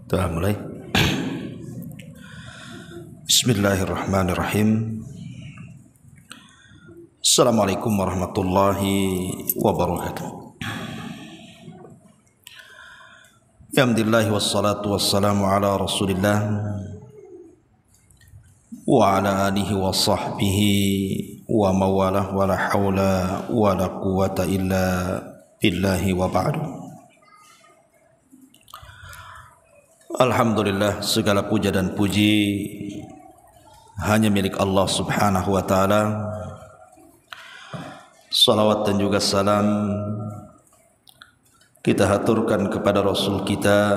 Kita mulai. Bismillahirrahmanirrahim. Assalamualaikum warahmatullahi wabarakatuh. Alhamdulillah wassalatu wassalamu ala Rasulillah wa ala alihi wa sahbihi wa mawalah wa la hawla wa la quwata illa billahi wa ba'du. Alhamdulillah, segala puja dan puji hanya milik Allah subhanahu wa ta'ala. Salawat dan juga salam kita haturkan kepada Rasul kita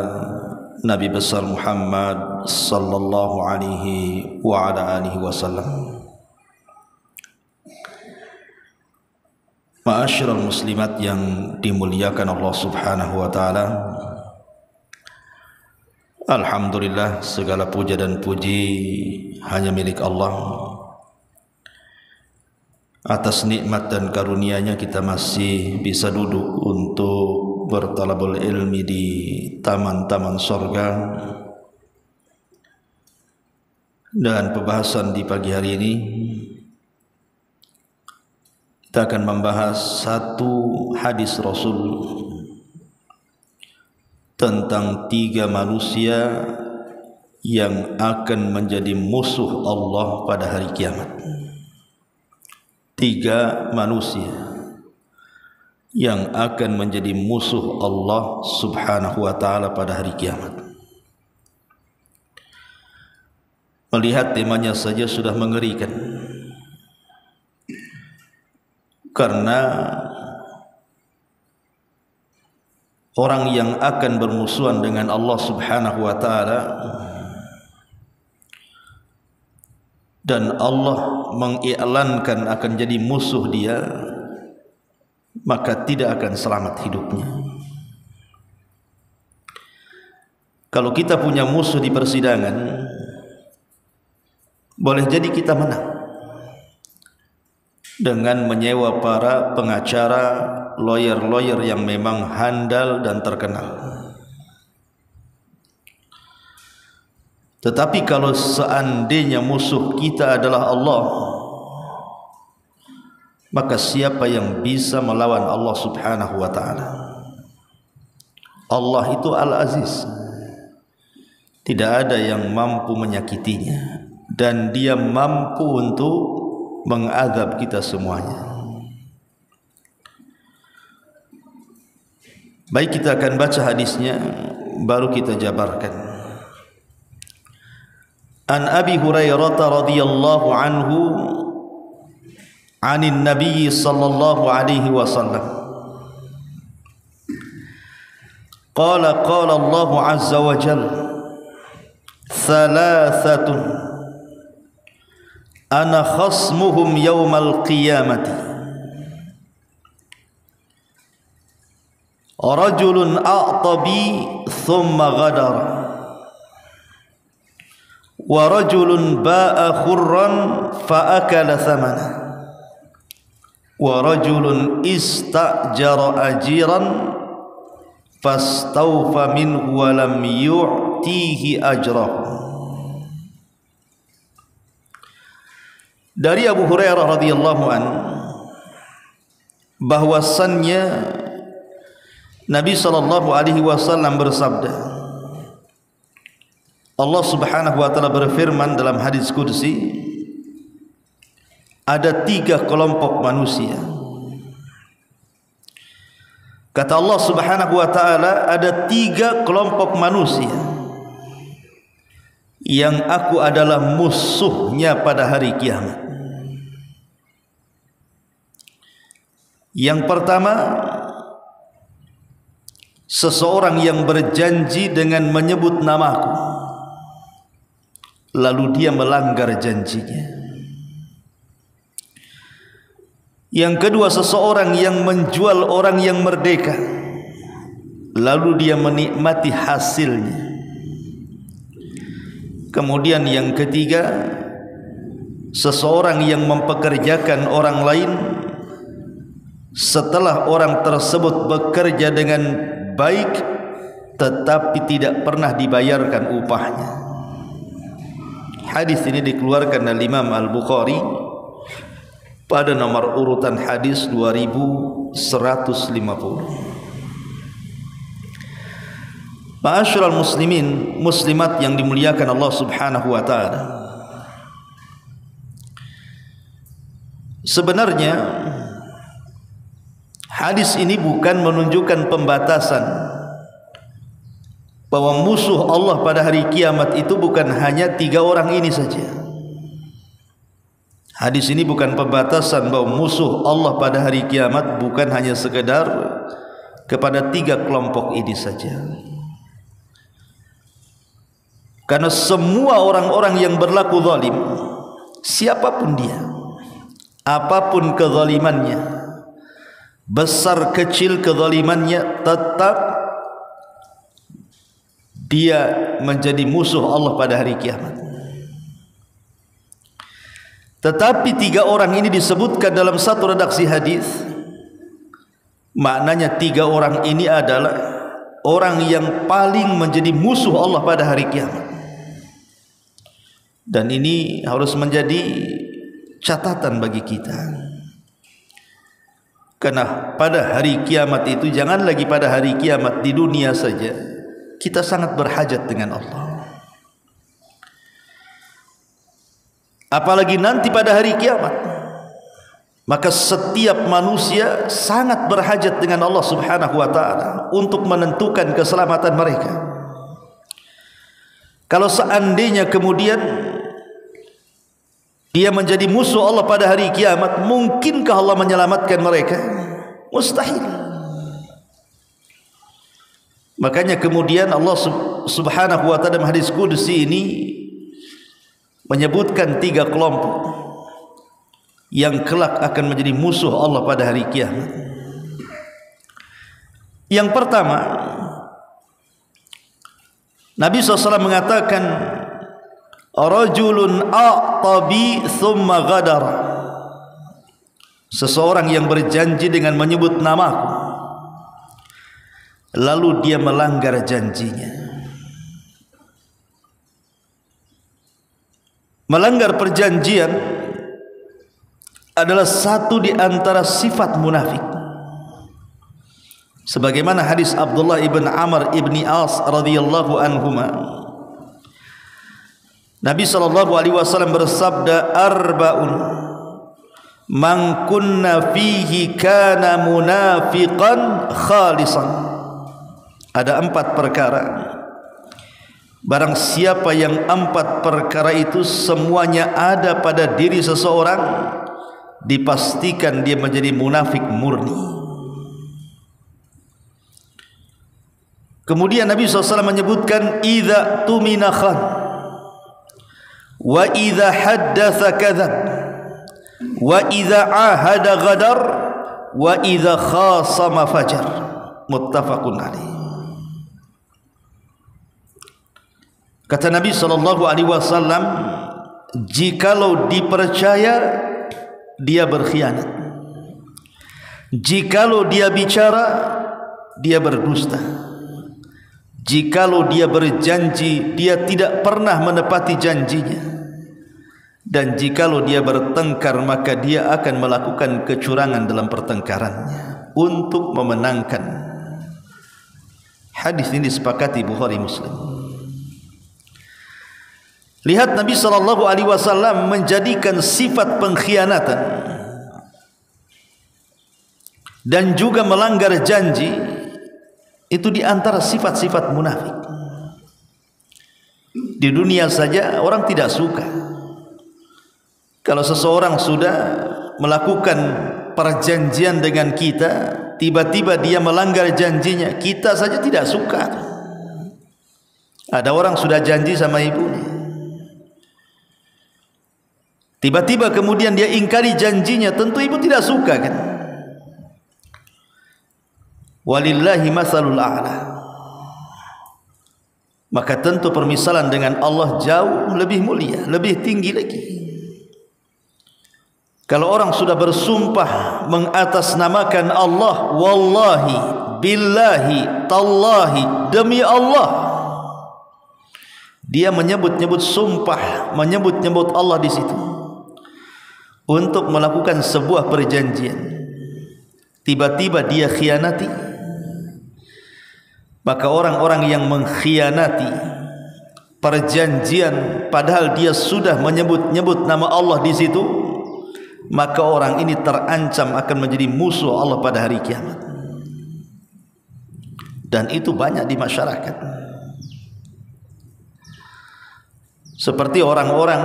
Nabi besar Muhammad sallallahu alaihi wa ala alihi wasallam. Ma'asyiral muslimat yang dimuliakan Allah subhanahu wa ta'ala, alhamdulillah, segala puja dan puji hanya milik Allah. Atas nikmat dan karunia-Nya kita masih bisa duduk untuk bertalabul ilmi di taman-taman surga. Dan pembahasan di pagi hari ini kita akan membahas satu hadis Rasul tentang 3 manusia yang akan menjadi musuh Allah pada hari kiamat. 3 manusia yang akan menjadi musuh Allah subhanahu wa ta'ala pada hari kiamat. Melihat temanya saja sudah mengerikan, karena orang yang akan bermusuhan dengan Allah subhanahu wa ta'ala dan Allah mengiklankan akan jadi musuh dia, maka tidak akan selamat hidupnya. Kalau kita punya musuh di persidangan, boleh jadi kita menang dengan menyewa para pengacara, lawyer-lawyer yang memang handal dan terkenal. Tetapi kalau seandainya musuh kita adalah Allah, maka siapa yang bisa melawan Allah subhanahu wa ta'ala? Allah itu Al-Aziz, tidak ada yang mampu menyakitinya, dan Dia mampu untuk mengadab kita semuanya. Baik, kita akan baca hadisnya, baru kita jabarkan. An Abi Hurairah radhiyallahu anhu anin Nabi sallallahu alaihi wasallam qala qala Allah azza wa jalla thalathatun ana khasmuhum yawmal qiyamati rajulun a'tabi thumma ghadara wa rajulun ba'a khurran fa akala thamana wa rajulun istajara ajiran fastawfa minhu wa lam yu'tihi ajrahu. Dari Abu Hurairah radhiyallahu an, bahwasannya Nabi sallallahu alaihi wasallam bersabda, Allah subhanahu wa ta'ala berfirman dalam hadis qudsi, ada 3 kelompok manusia. Kata Allah subhanahu wa ta'ala, ada 3 kelompok manusia yang aku adalah musuhnya pada hari kiamat. Yang pertama, seseorang yang berjanji dengan menyebut namaku, lalu dia melanggar janjinya. Yang kedua, seseorang yang menjual orang yang merdeka, lalu dia menikmati hasilnya. Kemudian yang ketiga, seseorang yang mempekerjakan orang lain setelah orang tersebut bekerja dengan baik tetapi tidak pernah dibayarkan upahnya. Hadis ini dikeluarkan oleh Imam Al-Bukhari pada nomor urutan hadis 2150. Ma'asyiral muslimin muslimat yang dimuliakan Allah Subhanahu wa taala. Sebenarnya hadis ini bukan menunjukkan pembatasan bahwa musuh Allah pada hari kiamat itu bukan hanya 3 orang ini saja. Hadis ini bukan pembatasan bahwa musuh Allah pada hari kiamat bukan hanya sekedar kepada 3 kelompok ini saja. Karena semua orang-orang yang berlaku zalim, siapapun dia, apapun kezalimannya, besar kecil kezalimannya, tetap dia menjadi musuh Allah pada hari kiamat. Tetapi 3 orang ini disebutkan dalam satu redaksi hadis. Maknanya 3 orang ini adalah orang yang paling menjadi musuh Allah pada hari kiamat. Dan ini harus menjadi catatan bagi kita. Karena pada hari kiamat itu, jangan lagi pada hari kiamat, di dunia saja kita sangat berhajat dengan Allah. Apalagi nanti pada hari kiamat, maka setiap manusia sangat berhajat dengan Allah Subhanahu wa taala untuk menentukan keselamatan mereka. Kalau seandainya kemudian dia menjadi musuh Allah pada hari kiamat, mungkinkah Allah menyelamatkan mereka? Mustahil. Makanya kemudian Allah Subhanahu wa taala dalam hadis qudsi ini menyebutkan 3 kelompok yang kelak akan menjadi musuh Allah pada hari kiamat. Yang pertama, Nabi SAW mengatakan, rajulun a'tabi thumma ghadara, seseorang yang berjanji dengan menyebut namaku lalu dia melanggar janjinya. Melanggar perjanjian adalah satu di antara sifat munafik. Sebagaimana hadis Abdullah ibn Amr ibn As radhiyallahu anhuma, Nabi SAW bersabda, arba'un man kunna fihi kana munafiqan khalisan. Ada 4 perkara, barang siapa yang 4 perkara itu semuanya ada pada diri seseorang, dipastikan dia menjadi munafik murni. Kemudian Nabi SAW menyebutkan, idza tumina khan, wa idza haddatsa kadzab, wa idza ahada ghadar, wa idza khasama fajar. Muttafaqun alaih. Kata Nabi SAW, jikalau dipercaya dia berkhianat, jikalau dia bicara dia berdusta, jikalau dia berjanji dia tidak pernah menepati janjinya, dan jikalau dia bertengkar maka dia akan melakukan kecurangan dalam pertengkarannya untuk memenangkan. Hadis ini disepakati Bukhari Muslim. Lihat, Nabi SAW menjadikan sifat pengkhianatan dan juga melanggar janji itu di antara sifat-sifat munafik. Di dunia saja orang tidak suka kalau seseorang sudah melakukan perjanjian dengan kita, tiba-tiba dia melanggar janjinya, kita saja tidak suka. Ada orang sudah janji sama ibunya, tiba-tiba kemudian dia ingkari janjinya, tentu ibu tidak suka kan? Walillahi masalul a'la. Maka tentu permisalan dengan Allah jauh lebih mulia, lebih tinggi lagi. Kalau orang sudah bersumpah mengatasnamakan Allah, wallahi, billahi, tallahi, demi Allah, dia menyebut-nyebut sumpah, menyebut-nyebut Allah di situ untuk melakukan sebuah perjanjian. Tiba-tiba dia khianati, maka orang-orang yang mengkhianati perjanjian padahal dia sudah menyebut-nyebut nama Allah di situ, maka orang ini terancam akan menjadi musuh Allah pada hari kiamat. Dan itu banyak di masyarakat. Seperti orang-orang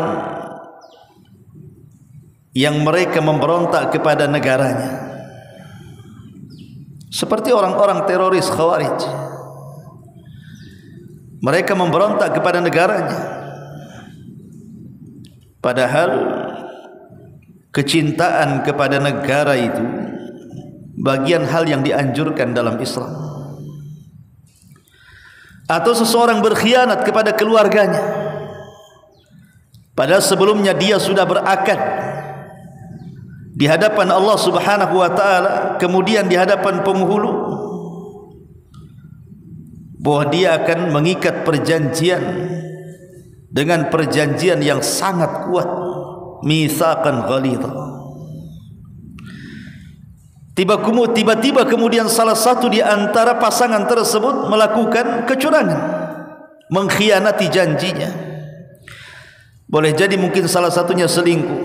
yang mereka memberontak kepada negaranya, seperti orang-orang teroris Khawarij. Mereka memberontak kepada negaranya, padahal kecintaan kepada negara itu bagian hal yang dianjurkan dalam Islam. Atau seseorang berkhianat kepada keluarganya, padahal sebelumnya dia sudah berakad di hadapan Allah Subhanahu wa taala, kemudian di hadapan penghulu, bahwa dia akan mengikat perjanjian dengan perjanjian yang sangat kuat, mitsaqan ghalidha. Tiba-tiba kemudian salah satu di antara pasangan tersebut melakukan kecurangan, mengkhianati janjinya. Boleh jadi mungkin salah satunya selingkuh,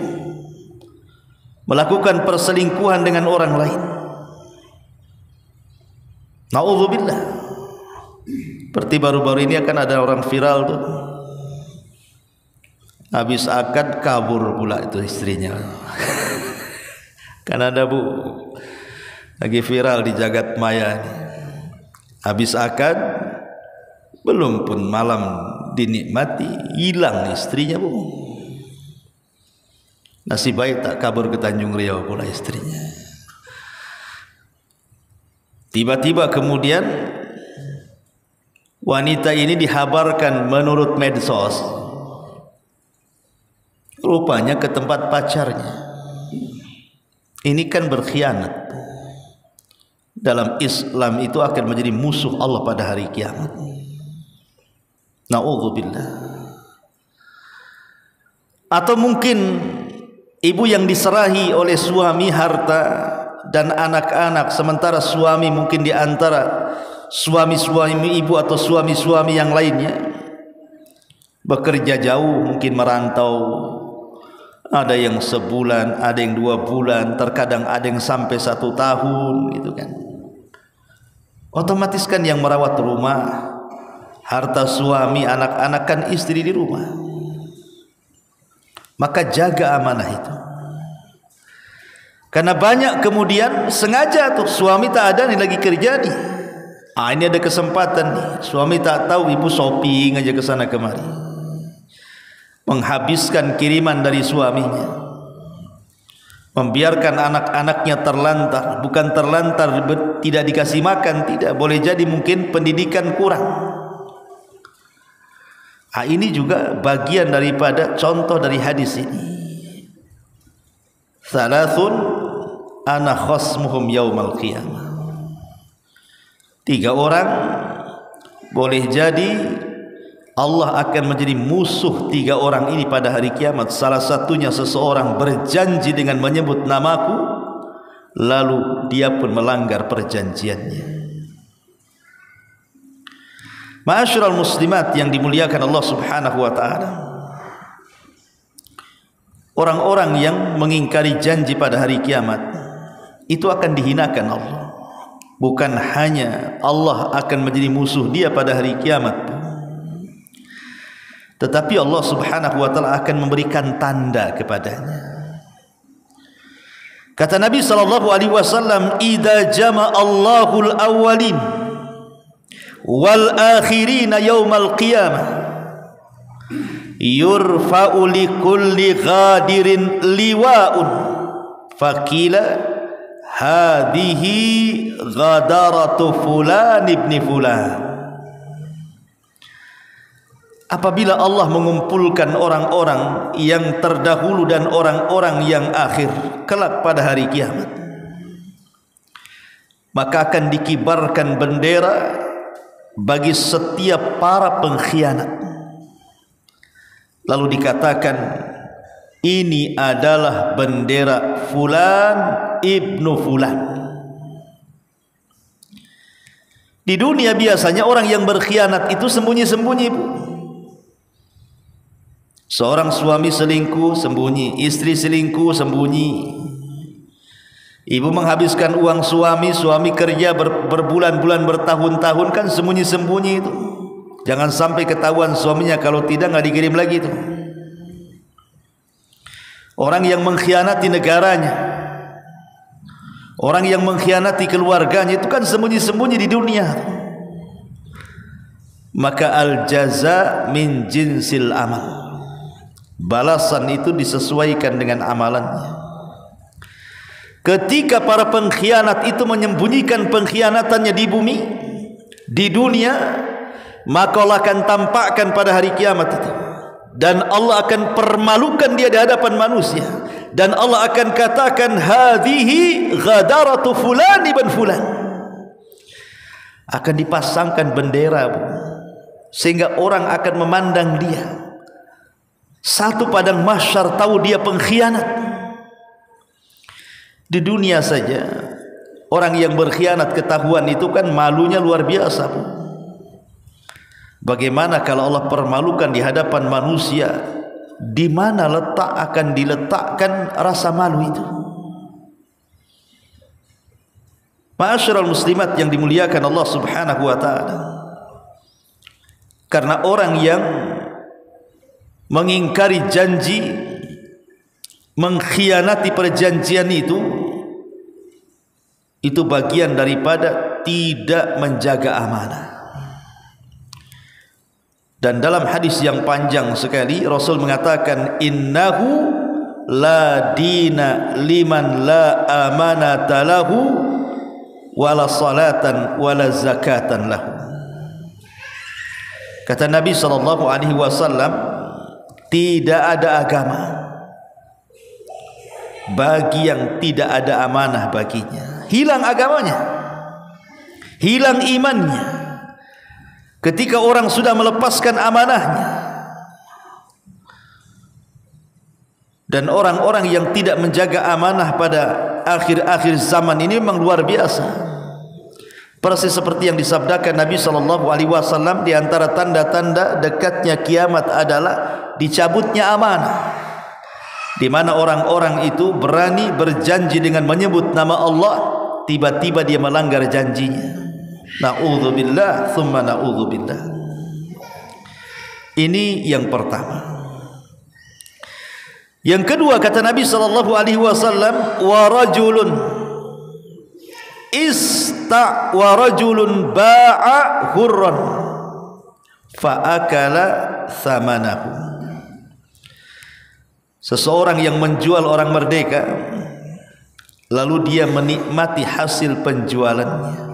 melakukan perselingkuhan dengan orang lain. Na'udzubillah. Seperti baru-baru ini akan ada orang viral tuh, habis akad kabur pula itu istrinya. Kan ada bu, lagi viral di jagat maya ini. Habis akad, belum pun malam dinikmati, hilang istrinya bu. Nasib baik tak kabur ke Tanjung Riau pula istrinya. Tiba-tiba kemudian wanita ini dihabarkan menurut medsos, rupanya ke tempat pacarnya. Ini kan berkhianat. Dalam Islam itu akan menjadi musuh Allah pada hari kiamat. Na'udzubillah. Atau mungkin ibu yang diserahi oleh suami harta dan anak-anak, sementara suami mungkin di antara suami-suami ibu atau suami-suami yang lainnya bekerja jauh, mungkin merantau, ada yang sebulan, ada yang 2 bulan, terkadang ada yang sampai 1 tahun, gitu kan. Otomatis kan yang merawat rumah, harta suami, anak-anak kan istri di rumah. Maka jaga amanah itu. Karena banyak kemudian sengaja tuh suami tak ada nih, lagi kerja nih. Ini ada kesempatan nih. Suami tak tahu, ibu shopping aja ke sana kemari, menghabiskan kiriman dari suaminya, membiarkan anak-anaknya terlantar. Bukan terlantar tidak dikasih makan, tidak, boleh jadi mungkin pendidikan kurang. Ini juga bagian daripada contoh dari hadis ini. Salasun ana khasmuhum yaumal qiyamah. 3 orang boleh jadi Allah akan menjadi musuh 3 orang ini pada hari kiamat. Salah satunya seseorang berjanji dengan menyebut namaku, lalu dia pun melanggar perjanjiannya. Ma'asyiral muslimat yang dimuliakan Allah Subhanahu wa taala, orang-orang yang mengingkari janji pada hari kiamat itu akan dihinakan Allah. Bukan hanya Allah akan menjadi musuh dia pada hari kiamat, tetapi Allah Subhanahu wa taala akan memberikan tanda kepadanya. Kata Nabi sallallahu alaihi wasallam, "Idza jama'a Allahul awwalin wal akhirina yaumal qiyamah yurfa'u li kulli ghadirin liwa'un faqila hadhihi ghadaratu fulan ibni fulan." apabila Allah mengumpulkan orang-orang yang terdahulu dan orang-orang yang akhir kelak pada hari kiamat, maka akan dikibarkan bendera bagi setiap para pengkhianat. Lalu dikatakan, ini adalah bendera fulan ibnu fulan. Di dunia biasanya orang yang berkhianat itu sembunyi-sembunyi, Bu. Seorang suami selingkuh sembunyi, istri selingkuh sembunyi. Ibu menghabiskan uang suami, suami kerja berbulan-bulan, bertahun-tahun, kan sembunyi-sembunyi itu. Jangan sampai ketahuan suaminya, kalau tidak nggak dikirim lagi itu. Orang yang mengkhianati negaranya, orang yang mengkhianati keluarganya, itu kan sembunyi-sembunyi di dunia. Maka al-jaza min jinsil amal, balasan itu disesuaikan dengan amalannya. Ketika para pengkhianat itu menyembunyikan pengkhianatannya di bumi, di dunia, maka Allah akan tampakkan pada hari kiamat itu, dan Allah akan permalukan dia di hadapan manusia, dan Allah akan katakan, hadhihi ghadaratu fulan ibn fulan. Akan dipasangkan bendera, Bu, sehingga orang akan memandang dia. Satu padang mahsyar tahu dia pengkhianat. Di dunia saja orang yang berkhianat ketahuan itu kan malunya luar biasa, Bu. Bagaimana kalau Allah permalukan di hadapan manusia? Di mana akan diletakkan rasa malu itu? Ma'asyiral muslimat yang dimuliakan Allah Subhanahu wa taala. Karena orang yang mengingkari janji, mengkhianati perjanjian itu bagian daripada tidak menjaga amanah. Dan dalam hadis yang panjang sekali Rasul mengatakan, innahu la dina liman la amanata lahu wala salatan wala zakatan lahu. Kata Nabi SAW, tidak ada agama bagi yang tidak ada amanah baginya. Hilang agamanya, hilang imannya ketika orang sudah melepaskan amanahnya. Dan orang-orang yang tidak menjaga amanah pada akhir-akhir zaman ini memang luar biasa. Persis seperti yang disabdakan Nabi SAW, di antara tanda-tanda dekatnya kiamat adalah dicabutnya amanah, di mana orang-orang itu berani berjanji dengan menyebut nama Allah, tiba-tiba dia melanggar janjinya. Na'udzubillah thumma na'udzubillah. Ini yang pertama. Yang kedua, kata Nabi SAW, wa rajulun wa rajulun ba'a hurran fa'akala thamanahu. Seseorang yang menjual orang merdeka, lalu dia menikmati hasil penjualannya.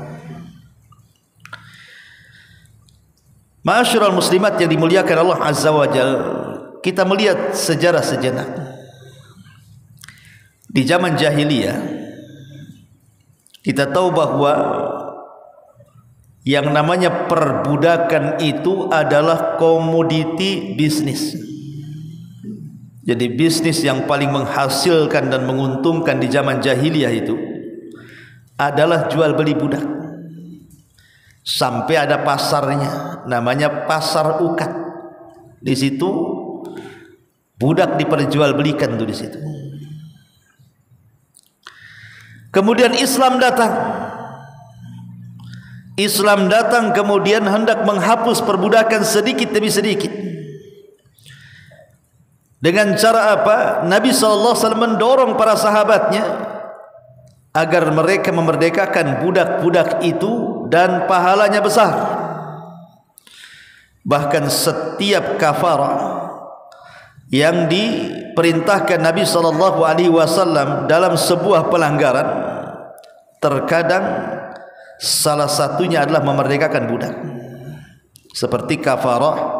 Ma'asyiral muslimat yang dimuliakan Allah Azza wa Jalla, kita melihat sejarah sejenak. Di zaman jahiliyah, kita tahu bahwa yang namanya perbudakan itu adalah komoditi bisnis. Jadi bisnis yang paling menghasilkan dan menguntungkan di zaman jahiliyah itu adalah jual beli budak. Sampai ada pasarnya, namanya pasar ukat. Di situ budak diperjualbelikan tuh di situ. Kemudian Islam datang. Islam datang kemudian hendak menghapus perbudakan sedikit demi sedikit. Dengan cara apa? Nabi SAW mendorong para sahabatnya agar mereka memerdekakan budak-budak itu, dan pahalanya besar. Bahkan setiap kafarah yang diperintahkan Nabi SAW dalam sebuah pelanggaran, terkadang salah satunya adalah memerdekakan budak. Seperti kafarah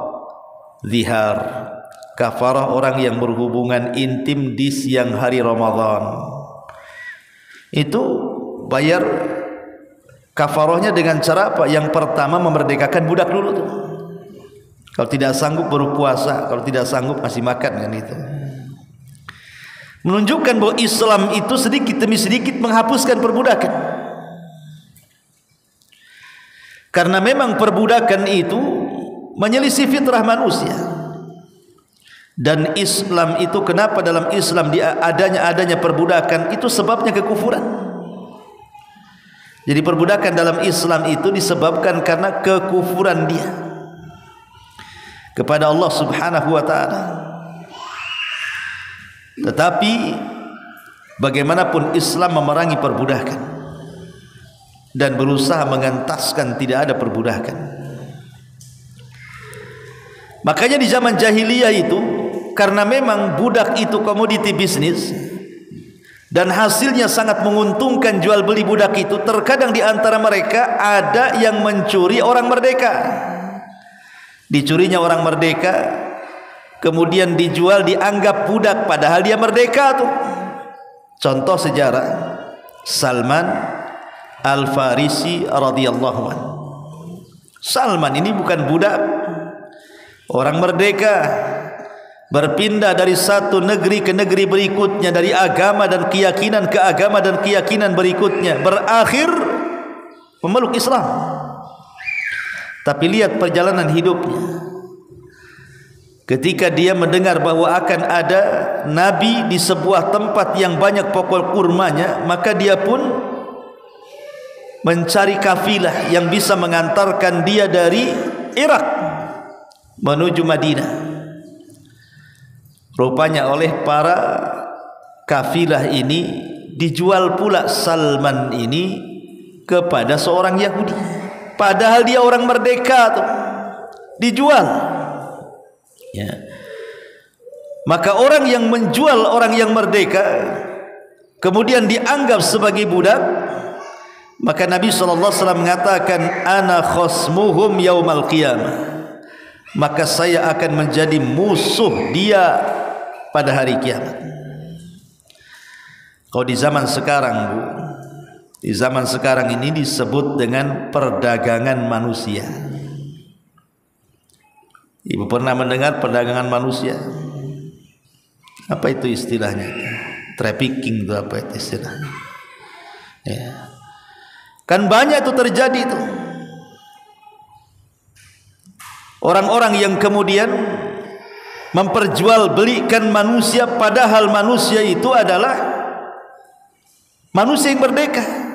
zihar, kafarah orang yang berhubungan intim di siang hari Ramadan. Itu bayar kafarahnya dengan cara apa? Yang pertama memerdekakan budak dulu tuh. Kalau tidak sanggup baru puasa, kalau tidak sanggup masih makan kan itu. Menunjukkan bahwa Islam itu sedikit demi sedikit menghapuskan perbudakan. Karena memang perbudakan itu menyelisih fitrah manusia. Dan Islam itu, kenapa dalam Islam adanya perbudakan itu sebabnya kekufuran. Jadi perbudakan dalam Islam itu disebabkan karena kekufuran dia kepada Allah Subhanahu wa taala. Tetapi bagaimanapun Islam memerangi perbudakan dan berusaha mengentaskan tidak ada perbudakan. Makanya di zaman jahiliyah itu, karena memang budak itu komoditi bisnis dan hasilnya sangat menguntungkan jual beli budak itu, terkadang di antara mereka ada yang mencuri orang merdeka. Dicurinya orang merdeka, kemudian dijual, dianggap budak padahal dia merdeka tuh. Contoh sejarah Salman Al-Farisi radhiyallahu anhu. Salman ini bukan budak, orang merdeka, berpindah dari satu negeri ke negeri berikutnya, dari agama dan keyakinan ke agama dan keyakinan berikutnya, berakhir memeluk Islam. Tapi lihat perjalanan hidupnya. Ketika dia mendengar bahwa akan ada nabi di sebuah tempat yang banyak pokok kurmanya, maka dia pun mencari kafilah yang bisa mengantarkan dia dari Irak menuju Madinah. Rupanya oleh para kafilah ini dijual pula Salman ini kepada seorang Yahudi. Padahal dia orang merdeka tuh, dijual. Ya. Maka orang yang menjual orang yang merdeka kemudian dianggap sebagai budak, maka Nabi SAW mengatakan, ana khosmuhum yaumal qiyamah, maka saya akan menjadi musuh dia pada hari kiamat. Kalau di zaman sekarang, Bu, di zaman sekarang ini disebut dengan perdagangan manusia. Ibu pernah mendengar perdagangan manusia? Apa itu istilahnya? Trafficking itu apa itu istilahnya? Ya. Kan banyak itu terjadi itu. Orang-orang yang kemudian memperjualbelikan manusia padahal manusia itu adalah manusia yang merdeka.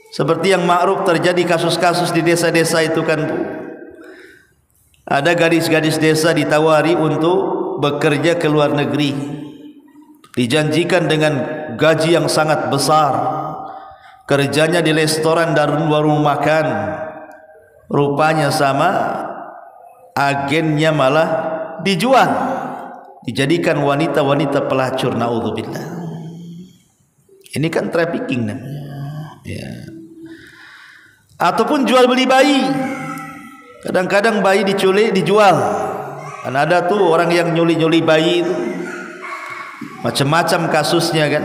Seperti yang ma'ruf terjadi kasus-kasus di desa-desa itu kan, Bu. Ada gadis-gadis desa ditawari untuk bekerja ke luar negeri, dijanjikan dengan gaji yang sangat besar, kerjanya di restoran dan warung makan. Rupanya sama agennya malah dijual, dijadikan wanita-wanita pelacur, naudzubillah. Ini kan trafficking namanya. Ya. Ataupun jual beli bayi. Kadang-kadang bayi diculik, dijual. Kan ada tuh orang yang nyuli-nyuli bayi itu. Macam-macam kasusnya kan.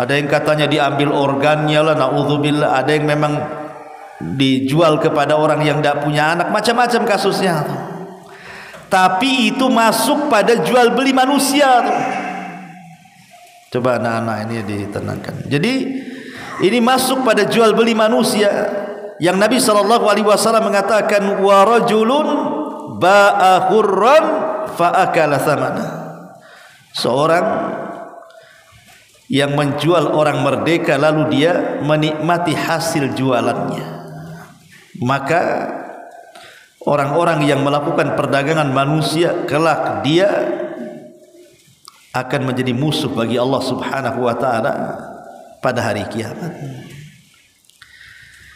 Ada yang katanya diambil organnya lah, naudzubillah. Ada yang memang dijual kepada orang yang tidak punya anak. Macam-macam kasusnya. Tapi itu masuk pada jual beli manusia tuh. Coba anak-anak ini ditenangkan. Jadi ini masuk pada jual beli manusia yang Nabi SAW mengatakan, wa rajulun ba'a hurran fa akala thamana. Seorang yang menjual orang merdeka lalu dia menikmati hasil jualannya, maka orang-orang yang melakukan perdagangan manusia kelak dia akan menjadi musuh bagi Allah Subhanahu wa taala pada hari kiamat.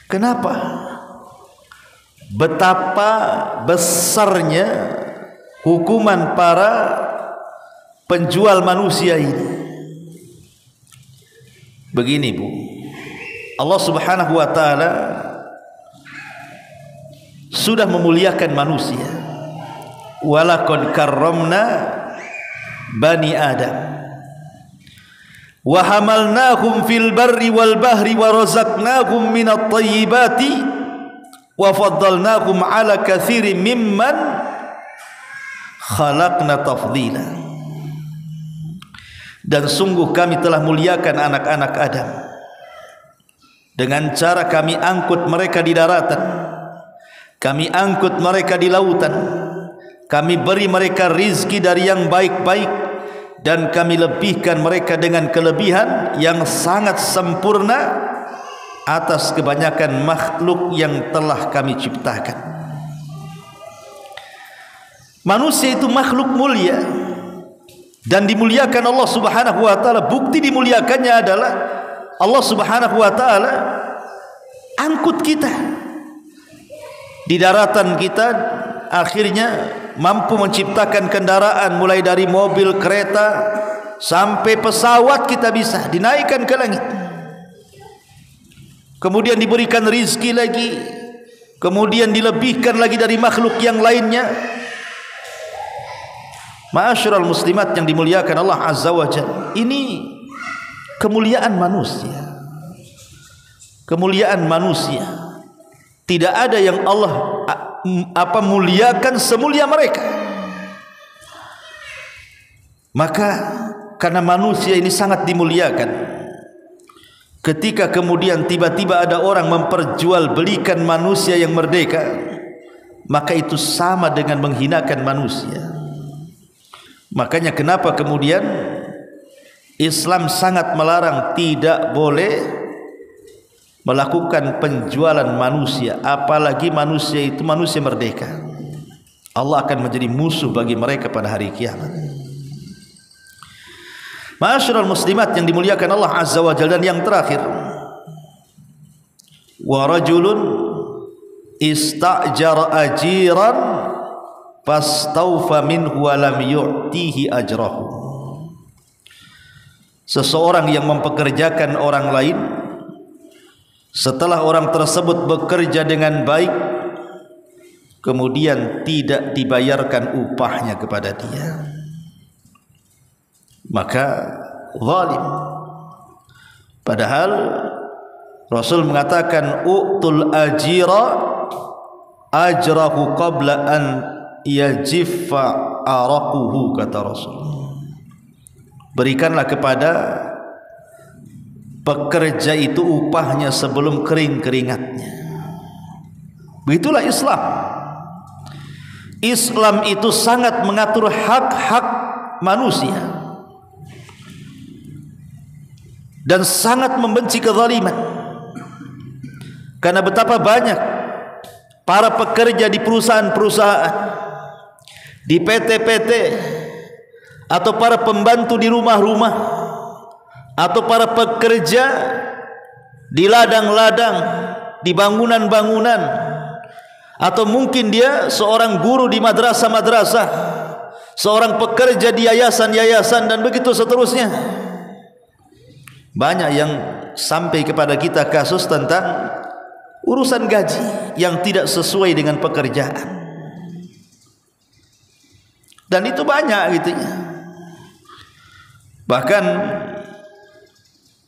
Kenapa? Betapa besarnya hukuman para penjual manusia ini. Begini, Bu. Allah Subhanahu wa taala sudah memuliakan manusia. walaqad karramna bani Adam wa hamalnahum fil barri wal bahri wa razaqnahum minat thayyibati wa faddalnahum ala katsirin mimman khalaqna tafdila. Dan sungguh kami telah muliakan anak-anak Adam dengan cara kami angkut mereka di daratan, kami angkut mereka di lautan, kami beri mereka rizki dari yang baik-baik, dan kami lebihkan mereka dengan kelebihan yang sangat sempurna atas kebanyakan makhluk yang telah kami ciptakan. Manusia itu makhluk mulia dan dimuliakan Allah Subhanahu wa taala. Bukti dimuliakannya adalah Allah Subhanahu wa taala angkut kita di daratan kita, akhirnya mampu menciptakan kendaraan mulai dari mobil, kereta sampai pesawat kita bisa dinaikkan ke langit. Kemudian diberikan rizki lagi, kemudian dilebihkan lagi dari makhluk yang lainnya. Ma'asyiral muslimat yang dimuliakan Allah Azza wa Jalla, ini kemuliaan manusia. Kemuliaan manusia. Tidak ada yang Allah muliakan semulia mereka. Maka karena manusia ini sangat dimuliakan, ketika kemudian tiba-tiba ada orang memperjualbelikan manusia yang merdeka, maka itu sama dengan menghinakan manusia. Makanya kenapa kemudian Islam sangat melarang, tidak boleh melakukan penjualan manusia, apalagi manusia itu manusia merdeka. Allah akan menjadi musuh bagi mereka pada hari kiamat. Ma'asyiral muslimat yang dimuliakan Allah Azza wa Jalla, dan yang terakhir, wa rajulun istajara ajiran fastawfa minhu wa lam yu'tihi ajrahu. Seseorang yang mempekerjakan orang lain, setelah orang tersebut bekerja dengan baik, kemudian tidak dibayarkan upahnya kepada dia, maka zalim. Padahal Rasul mengatakan u'tul ajira ajrahu qabla an yajiffa araquhu, kata Rasul. Berikanlah kepada pekerja itu upahnya sebelum kering keringatnya. Begitulah Islam. Islam itu sangat mengatur hak-hak manusia dan sangat membenci kezaliman. Karena betapa banyak para pekerja di perusahaan-perusahaan, di PT-PT, atau para pembantu di rumah-rumah, atau para pekerja di ladang-ladang, di bangunan-bangunan, atau mungkin dia seorang guru di madrasah-madrasah, seorang pekerja di yayasan-yayasan, dan begitu seterusnya. Banyak yang sampai kepada kita kasus tentang urusan gaji yang tidak sesuai dengan pekerjaan, dan itu banyak gitu ya. Bahkan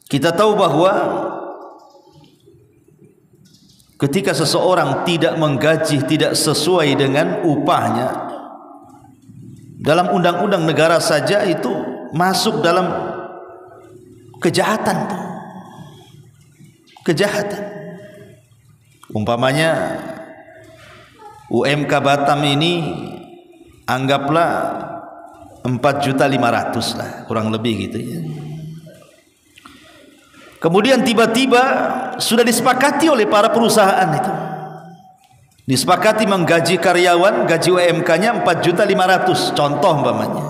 kita tahu bahwa ketika seseorang tidak menggaji, tidak sesuai dengan upahnya, dalam undang-undang negara saja itu masuk dalam kejahatan. Kejahatan. Umpamanya UMK Batam ini anggaplah 4.500.000 lah, kurang lebih gitu ya. Kemudian tiba-tiba sudah disepakati oleh para perusahaan itu, disepakati menggaji karyawan, gaji UMK-nya 4.500.000, contoh umpamanya.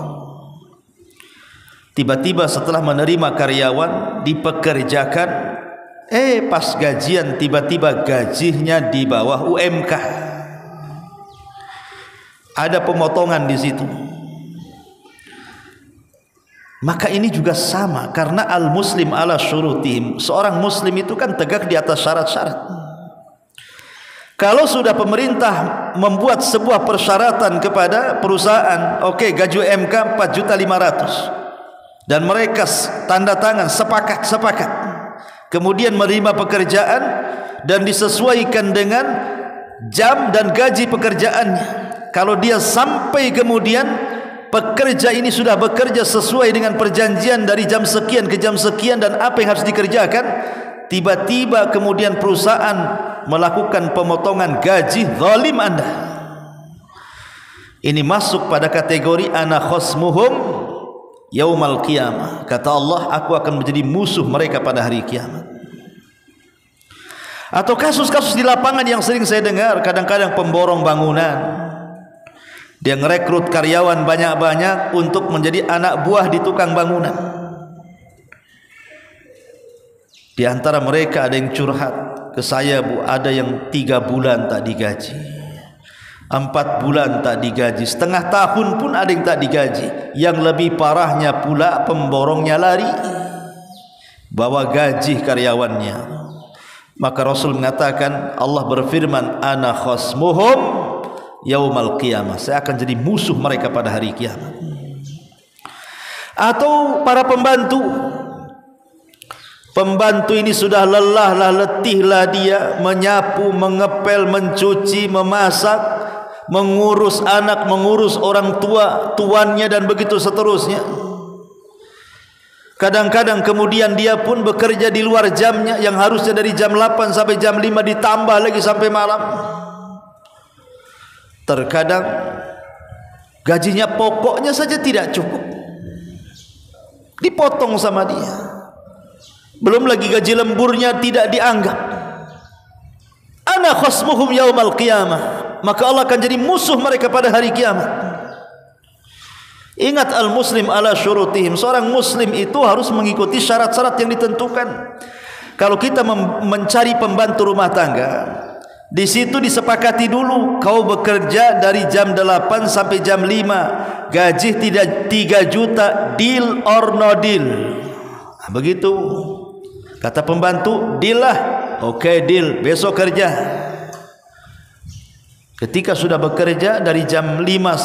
Tiba-tiba setelah menerima karyawan, dipekerjakan, pas gajian tiba-tiba gajinya di bawah UMK. Ada pemotongan di situ. Maka ini juga sama, karena al-muslim ala syurutihim. Seorang muslim itu kan tegak di atas syarat-syarat. Kalau sudah pemerintah membuat sebuah persyaratan kepada perusahaan, oke, gaji MK 4.500.000 dan mereka tanda tangan sepakat, kemudian menerima pekerjaan dan disesuaikan dengan jam dan gaji pekerjaannya. Kalau dia sampai kemudian pekerja ini sudah bekerja sesuai dengan perjanjian dari jam sekian ke jam sekian dan apa yang harus dikerjakan, tiba-tiba kemudian perusahaan melakukan pemotongan gaji, zalim Anda. Ini masuk pada kategori ana khasmuhum yaumal qiyamah. Kata Allah, aku akan menjadi musuh mereka pada hari kiamat. Atau kasus-kasus di lapangan yang sering saya dengar, kadang-kadang pemborong bangunan, dia ngerekrut karyawan banyak-banyak untuk menjadi anak buah di tukang bangunan. Di antara mereka ada yang curhat ke saya, Bu, ada yang 3 bulan tak digaji, 4 bulan tak digaji, setengah tahun pun ada yang tak digaji. Yang lebih parahnya pula, pemborongnya lari bawa gaji karyawannya. Maka Rasul mengatakan, Allah berfirman, ana khasmuhum yaumal qiyamah, saya akan jadi musuh mereka pada hari kiamat. Atau para pembantu ini sudah lelahlah, letihlah dia menyapu, mengepel, mencuci, memasak, mengurus anak, mengurus orang tua, tuannya dan begitu seterusnya. Kadang-kadang kemudian dia pun bekerja di luar jamnya, yang harusnya dari jam 8 sampai jam 5 ditambah lagi sampai malam. Terkadang gajinya pokoknya saja tidak cukup, dipotong sama dia. Belum lagi gaji lemburnya tidak dianggap. Ana khasmuhum yaumal qiyamah, maka Allah akan jadi musuh mereka pada hari kiamat. Ingat, al-muslim ala syurutihim. Seorang muslim itu harus mengikuti syarat-syarat yang ditentukan. Kalau kita mencari pembantu rumah tangga, di situ disepakati dulu, kau bekerja dari jam 8 sampai jam 5, gaji tidak 3 juta, deal or no deal. Nah, begitu. Kata pembantu, deal lah. Oke, deal, besok kerja. Ketika sudah bekerja dari jam 8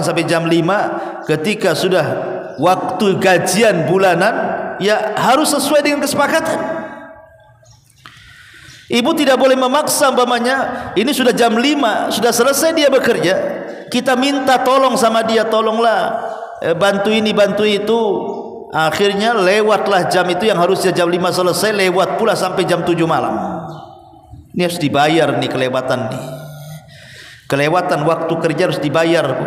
sampai jam 5, ketika sudah waktu gajian bulanan, ya harus sesuai dengan kesepakatan. Ibu tidak boleh memaksa, umpamanya ini sudah jam 5, sudah selesai dia bekerja, kita minta tolong sama dia, tolonglah bantu ini bantu itu. Akhirnya lewatlah jam itu, yang harusnya jam 5 selesai, lewat pula sampai jam 7 malam. Ini harus dibayar nih, kelewatan nih. Kelewatan waktu kerja harus dibayar, Bu.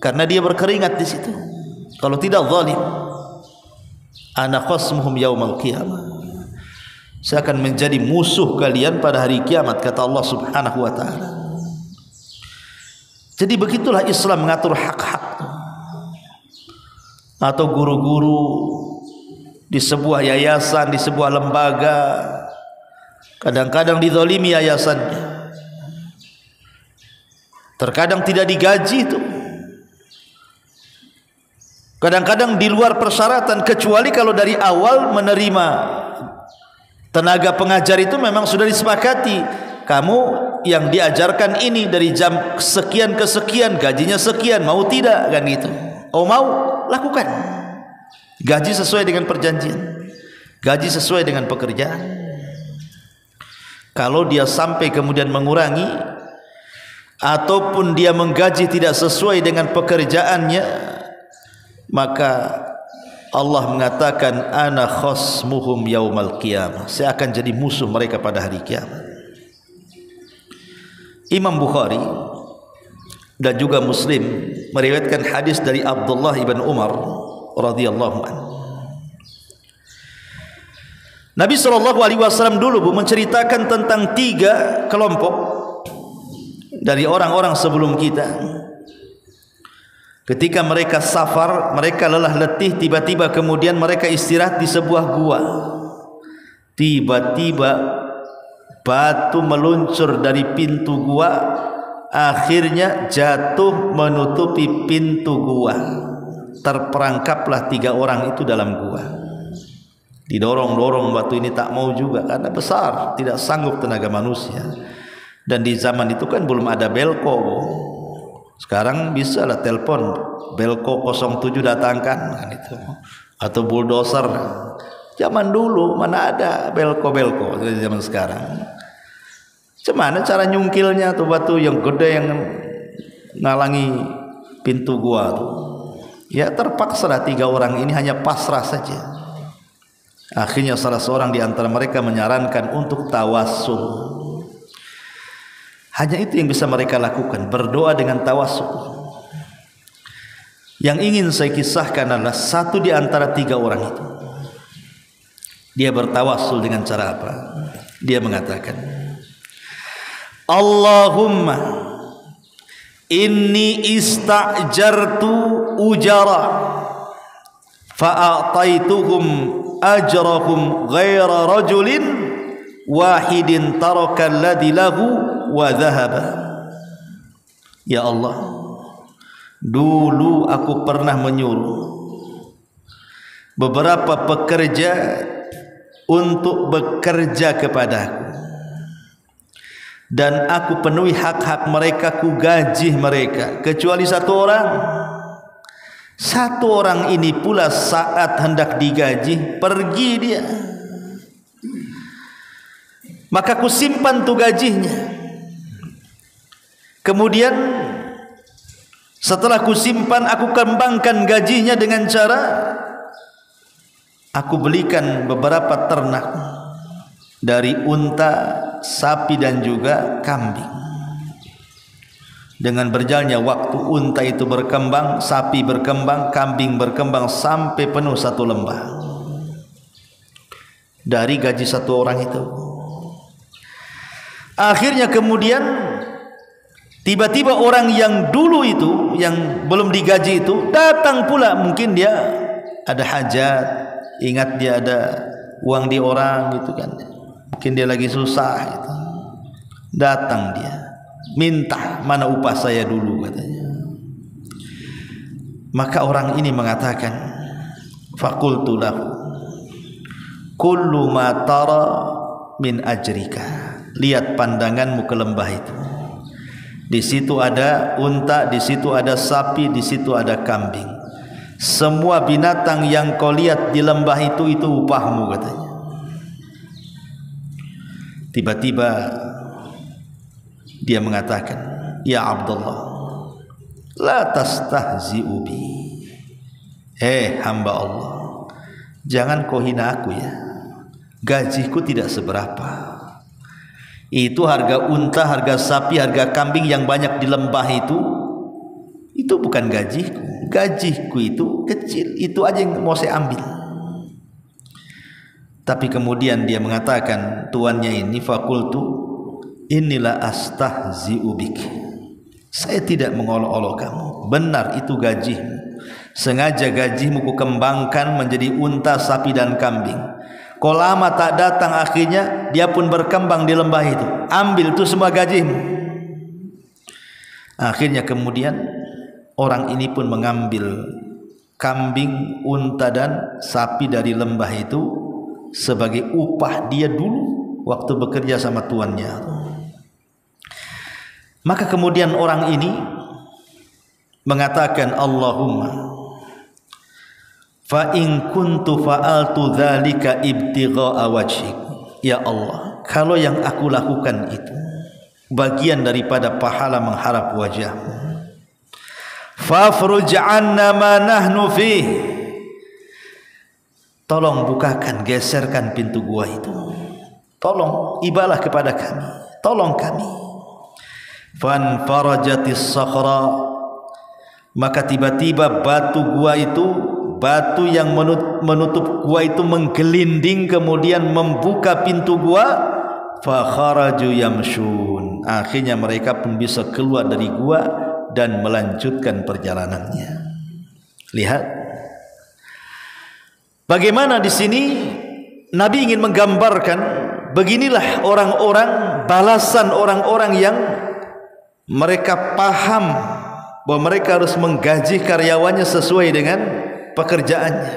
Karena dia berkeringat di situ. Kalau tidak, zalim. Ana khasmuhum yaumal qiyamah, saya akan menjadi musuh kalian pada hari kiamat, kata Allah Subhanahu wa ta'ala. Jadi begitulah Islam mengatur hak-hak. Atau guru-guru di sebuah yayasan, di sebuah lembaga, kadang-kadang dizalimi yayasannya, terkadang tidak digaji itu, kadang-kadang di luar persyaratan, kecuali kalau dari awal menerima tenaga pengajar itu memang sudah disepakati, kamu yang diajarkan ini dari jam sekian ke sekian, gajinya sekian, mau tidak, kan gitu. Oh mau, lakukan. Gaji sesuai dengan perjanjian, gaji sesuai dengan pekerjaan. Kalau dia sampai kemudian mengurangi, ataupun dia menggaji tidak sesuai dengan pekerjaannya, maka Allah mengatakan, ana khasmuhum yaumal qiyamah, saya akan jadi musuh mereka pada hari kiamat. Imam Bukhari dan juga Muslim meriwayatkan hadis dari Abdullah ibn Umar radhiyallahu anhu. Nabi SAW dulu, Bu, menceritakan tentang 3 kelompok dari orang-orang sebelum kita. Ketika mereka safar, mereka lelah letih, tiba-tiba kemudian mereka istirahat di sebuah gua. Tiba-tiba batu meluncur dari pintu gua, akhirnya jatuh menutupi pintu gua. Terperangkaplah 3 orang itu dalam gua. Didorong-dorong batu ini tak mau juga karena besar, tidak sanggup tenaga manusia. Dan di zaman itu kan belum ada belko. Sekarang bisa lah telepon belko 07 datangkan kan itu, atau bulldozer. Zaman dulu mana ada belko dari zaman sekarang. Gimana cara nyungkilnya tuh batu yang gede yang ngalangi pintu gua tuh. Ya terpaksa 3 orang ini hanya pasrah saja. Akhirnya salah seorang di antara mereka menyarankan untuk tawassul. Hanya itu yang bisa mereka lakukan, berdoa dengan tawassul. Yang ingin saya kisahkan adalah satu di antara 3 orang itu. Dia bertawassul dengan cara apa? Dia mengatakan, Allahumma inni ista'jartu ujara fa'ataituhum ajrahum ghaira rajulin wahidin taraka alladhi lahu wa dhahaba. Ya Allah, dulu aku pernah menyuruh beberapa pekerja untuk bekerja kepadaku, dan aku penuhi hak-hak mereka, ku gaji mereka, kecuali satu orang. Satu orang ini pula saat hendak digaji pergi dia, maka ku simpan tu gajinya. Kemudian setelah ku simpan, aku kembangkan gajinya dengan cara aku belikan beberapa ternak dari unta, sapi dan juga kambing. Dengan berjalannya waktu, unta itu berkembang, sapi berkembang, kambing berkembang sampai penuh satu lembah dari gaji satu orang itu. Akhirnya kemudian tiba-tiba orang yang dulu itu, yang belum digaji itu datang pula. Mungkin dia ada hajat, ingat dia ada uang di orang gitu kan, mungkin dia lagi susah gitu. Datang dia minta, mana upah saya dulu katanya. Maka orang ini mengatakan, faqultu lahu kullu ma tara min ajrika. Lihat pandanganmu ke lembah itu. Di situ ada unta, di situ ada sapi, di situ ada kambing. Semua binatang yang kau lihat di lembah itu upahmu katanya. Tiba-tiba dia mengatakan, ya Abdullah, la tastahzi'u bi. Hamba Allah, jangan kau hina aku ya. Gajiku tidak seberapa. Itu harga unta, harga sapi, harga kambing yang banyak di lembah itu bukan gajiku. Gajiku itu kecil, itu aja yang mau saya ambil. Tapi kemudian dia mengatakan, tuannya ini, fakultu inilah astahzi'u bik. Saya tidak mengolok-olok kamu. Benar itu gajimu. Sengaja gajimu ku kembangkan menjadi unta, sapi dan kambing. Kau lama tak datang, akhirnya dia pun berkembang di lembah itu. Ambil itu semua gajimu. Akhirnya kemudian orang ini pun mengambil kambing, unta dan sapi dari lembah itu sebagai upah dia dulu waktu bekerja sama tuannya. Maka kemudian orang ini mengatakan, Allahumma fa in kuntu fa'altu dzalika ibtigha'a wajhik. Ya Allah, kalau yang aku lakukan itu bagian daripada pahala mengharap wajahmu, fafruj 'anna ma nahnu fih. Tolong bukakan, geserkan pintu gua itu. Tolong ibalah kepada kami, tolong kami. Fan farajatis sakhra, maka tiba-tiba batu gua itu, batu yang menutup gua itu menggelinding, kemudian membuka pintu gua. Fa kharaju yamshun, akhirnya mereka pun bisa keluar dari gua dan melanjutkan perjalanannya. Lihat bagaimana di sini Nabi ingin menggambarkan, beginilah orang-orang, balasan orang-orang yang mereka paham bahwa mereka harus menggaji karyawannya sesuai dengan pekerjaannya.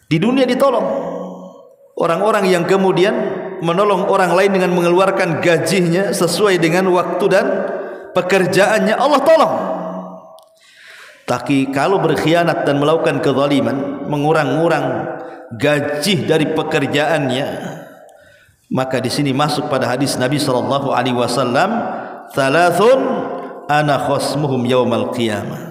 Di dunia ditolong. Orang-orang yang kemudian menolong orang lain dengan mengeluarkan gajinya sesuai dengan waktu dan pekerjaannya, Allah tolong. Tapi kalau berkhianat dan melakukan kezaliman, mengurang-urang gaji dari pekerjaannya, maka di sini masuk pada hadis Nabi sallallahu alaihi wasallam, "Thalathun ana khasmuhum yaumal qiyamah."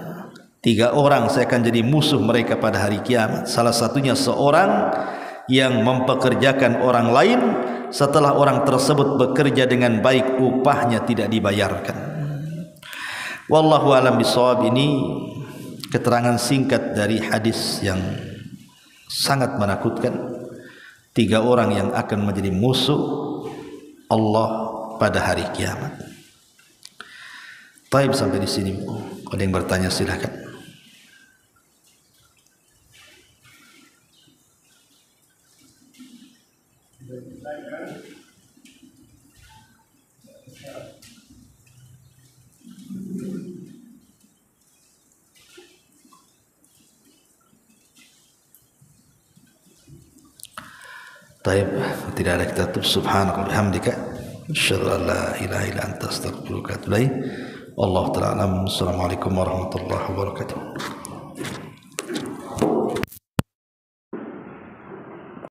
3 orang saya akan jadi musuh mereka pada hari kiamat. Salah satunya seorang yang mempekerjakan orang lain, setelah orang tersebut bekerja dengan baik upahnya tidak dibayarkan. Wallahu a'lam bishawab. Ini keterangan singkat dari hadis yang sangat menakutkan. 3 orang yang akan menjadi musuh Allah pada hari kiamat. Baik, sampai di sini. Ada yang bertanya silakan. Baik, tidak ada, kita tutup. Subhanaka wa bihamdika asyhadu an la ilaha illa anta astaghfiruka wa atubu ilaik. Wallahu ta'ala alam. Assalamualaikum warahmatullahi wabarakatuh.